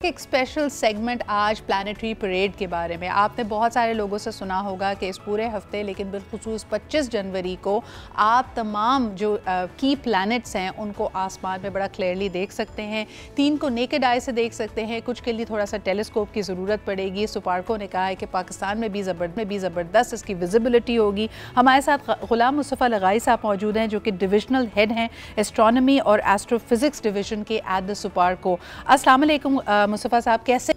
एक special segment आज planetary parade के बारे में। आपने बहुत सारे लोगों से सुना होगा कि इस पूरे हफ्ते, लेकिन बिलखुसूस 25 जनवरी को आप तमाम जो की प्लैनेट्स हैं उनको आसमान में बड़ा क्लियरली देख सकते हैं। 3 को नेकेड आई से देख सकते हैं, कुछ के लिए थोड़ा सा टेलीस्कोप की ज़रूरत पड़ेगी। सुपार्को ने कहा है कि पाकिस्तान में भी ज़बरदस्त इसकी विजिबिलिटी होगी। हमारे साथ गुलाम मुस्तफ़ा लगाई साहब मौजूद हैं जो कि डिविजनल हेड हैं एस्ट्रोनॉमी और एस्ट्रोफिज़िक्स डिवीज़न के एट द सुपार्को। अस्सलाम वालेकुम मुस्तफ़ा साहब, कैसे?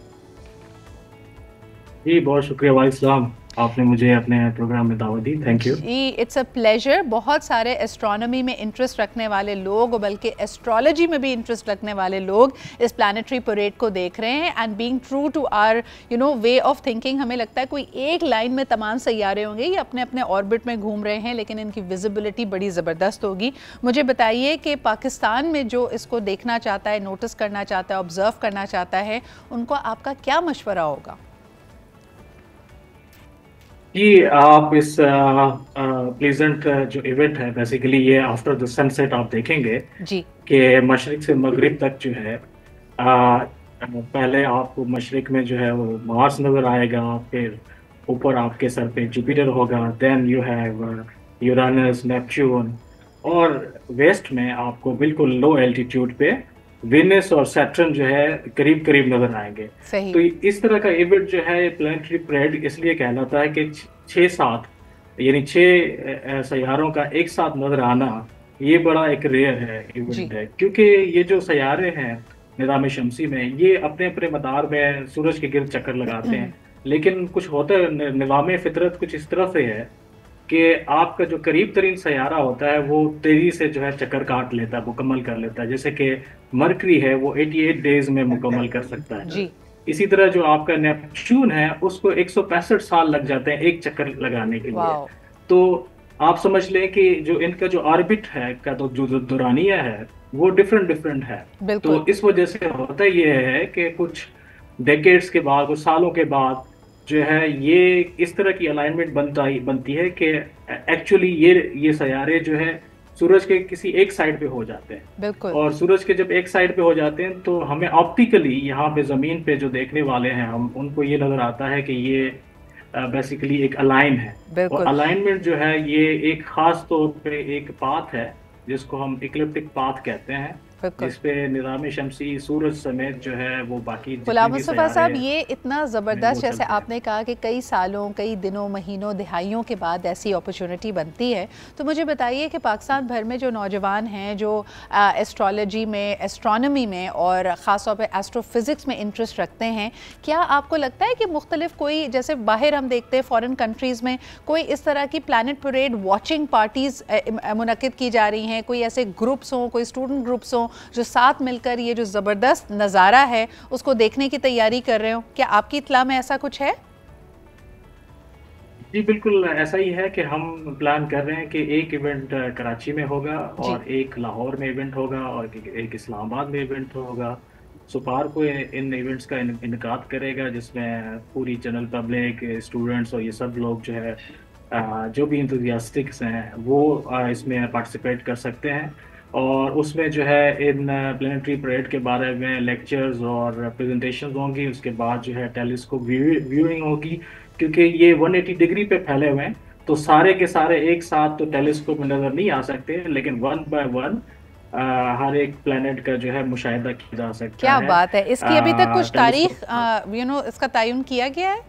जी बहुत शुक्रिया वालेकुम, आपने मुझे अपने प्रोग्राम में दावत दी, थैंक यू। जी इट्स अ प्लेजर। बहुत सारे एस्ट्रोनॉमी में इंटरेस्ट रखने वाले लोग, बल्कि एस्ट्रोलॉजी में भी इंटरेस्ट रखने वाले लोग इस प्लानिटरी परेड को देख रहे हैं। And being true to our way of thinking, हमें लगता है कोई एक लाइन में तमाम सैयारे होंगे, ये अपने अपने ऑर्बिट में घूम रहे हैं, लेकिन इनकी विजिबिलिटी बड़ी ज़बरदस्त होगी। मुझे बताइए कि पाकिस्तान में जो इसको देखना चाहता है, नोटिस करना चाहता है, ऑब्जर्व करना चाहता है, उनको आपका क्या मशवरा होगा? कि आप इस प्लेजेंट जो इवेंट है, बेसिकली ये आफ्टर द सनसेट आप देखेंगे जी कि मशरिक से मगरिब तक जो है पहले आपको मशरिक में जो है वो मार्स नज़र आएगा, फिर ऊपर आपके सर पे जुपिटर होगा, then you have Uranus, Neptune, और वेस्ट में आपको बिल्कुल लो एल्टीट्यूड पे वेनस और सैटर्न जो है करीब करीब नजर आएंगे। सही। तो इस तरह का इवेंट जो है प्लानिटरी परेड इसलिए कहलाता है कि 6-7 यानी 6 सैयारों का एक साथ नजर आना ये बड़ा एक रेयर है इवेंट है, क्योंकि ये जो सैयारे हैं निज़ाम शमसी में ये अपने अपने मदार में सूरज के गिर्द चक्कर लगाते हैं, लेकिन कुछ होता है निज़ाम फितरत कुछ इस तरह से है कि आपका जो करीब तरीन सैयारा होता है वो तेजी से जो है चक्कर काट लेता है, मुकम्मल कर लेता है। जैसे कि मरकरी है वो 88 डेज में मुकम्मल कर सकता है जी। इसी तरह जो आपका नेपच्यून है उसको 165 साल लग जाते हैं एक चक्कर लगाने के लिए। तो आप समझ लें कि जो इनका जो ऑर्बिट है का तो जो दुरानिया है वो डिफरेंट है। तो इस वजह से होता ये है कि कुछ डेकेड्स के बाद, कुछ सालों के बाद जो है ये इस तरह की अलाइनमेंट बनती है कि एक्चुअली ये सैयारे जो है सूरज के किसी एक साइड पे हो जाते हैं, और सूरज के जब एक साइड पे हो जाते हैं तो हमें ऑप्टिकली यहाँ पे जमीन पे जो देखने वाले हैं हम उनको ये नजर आता है कि ये बेसिकली एक अलाइन है। और अलाइनमेंट जो है ये एक खास तौर पे एक पाथ है जिसको हम इक्लिप्टिक पाथ कहते हैं, जिसपे निज़ाम शमसी सूरज समेत जो है वो बाकी गुलाम मुस्तफ़ा साहब, ये इतना ज़बरदस्त, जैसे आपने कहा कि कई सालों, कई दिनों, महीनों, दिहाइयों के बाद ऐसी अपॉर्चुनिटी बनती है, तो मुझे बताइए कि पाकिस्तान भर में जो नौजवान हैं जो एस्ट्रोलॉजी में, एस्ट्रोनॉमी में और ख़ास तौर पर एस्ट्रोफिज़िक्स में इंटरेस्ट रखते हैं, क्या आपको लगता है कि मुख्तलिफ कोई, जैसे बाहर हम देखते हैं फ़ॉरेन कंट्रीज़ में कोई इस तरह की प्लानिट परेड वॉचिंग पार्टीज़ मुनक्किद की जा रही हैं, कोई ऐसे ग्रुप्स हों, कोई स्टूडेंट ग्रुप्स हों जो साथ मिलकर ये जो ज़बरदस्त नज़ारा है उसको देखने की तैयारी कर रहे हो? क्या आपकी इत्ला में ऐसा कुछ है? जी बिल्कुल ऐसा ही है कि हम प्लान कर रहे हैं कि एक इवेंट कराची में होगा और एक लाहौर में इवेंट होगा और एक इस्लामाबाद में इवेंट होगा। सुपार्को इन इवेंट्स का इनकाद करेगा जिसमें पूरी जनरल पब्लिक, स्टूडेंट्स और ये सब लोग जो है जो भी इंथुजियास्टिक्स हैं वो इसमें पार्टिसिपेट कर सकते हैं। और उसमें जो है इन प्लानिटरी परेड के बारे में लेक्चर्स और प्रेजेंटेशंस होंगी, उसके बाद जो है टेलीस्कोप व्यूइंग होगी, क्योंकि ये 180 डिग्री पे फैले हुए हैं तो सारे के सारे एक साथ तो टेलीस्कोप में नजर नहीं आ सकते, लेकिन 1 बाय 1 हर एक प्लेनेट का जो है मुशाहिदा किया जा सकता है। क्या बात है! इसकी अभी तक कुछ तारीख इसका तयन किया गया है?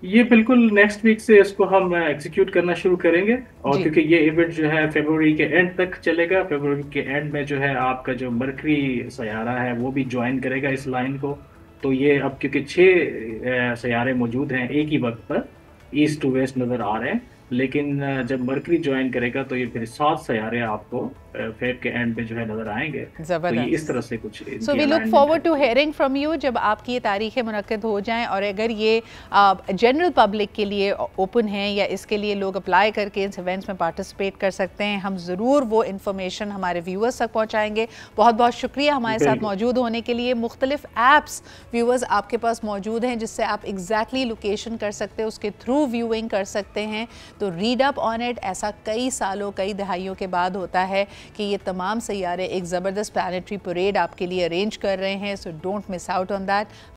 ये बिल्कुल नेक्स्ट वीक से इसको हम एग्जीक्यूट करना शुरू करेंगे, और क्योंकि ये इवेंट जो है फरवरी के एंड तक चलेगा, फरवरी के एंड में जो है आपका जो मरकरी सैयारा है वो भी ज्वाइन करेगा इस लाइन को। तो ये अब क्योंकि 6 सैयारे मौजूद हैं एक ही वक्त पर, ईस्ट टू वेस्ट नज़र आ रहे हैं, लेकिन जब मरकरी ज्वाइन करेगा तो ये फिर 7 सैयारे आपको फेब के एंड पे जो है नजर आएंगे। तो ये इस तरह से कुछ so we look forward to hearing from you जब आपकी ये तारीखें मुनक्किद हो जाएं, और अगर ये जनरल पब्लिक के लिए ओपन हैं या इसके लिए लोग अप्लाई करके इस इवेंट्स में पार्टिसिपेट कर सकते हैं, हम ज़रूर वो इन्फॉर्मेशन हमारे व्यूअर्स तक पहुँचाएंगे। बहुत बहुत शुक्रिया हमारे साथ मौजूद होने के लिए। मुख्तलिफ ऐप्स व्यूअर्स आपके पास मौजूद हैं जिससे आप एग्जैक्टली लोकेशन कर सकते हैं, उसके थ्रू व्यूइंग कर सकते हैं। तो रीड अप ऑन इट, ऐसा कई सालों, कई दहाइयों के बाद होता है कि ये तमाम सैयारे एक ज़बरदस्त प्लानेटरी परेड आपके लिए अरेंज कर रहे हैं, so don't miss out on that.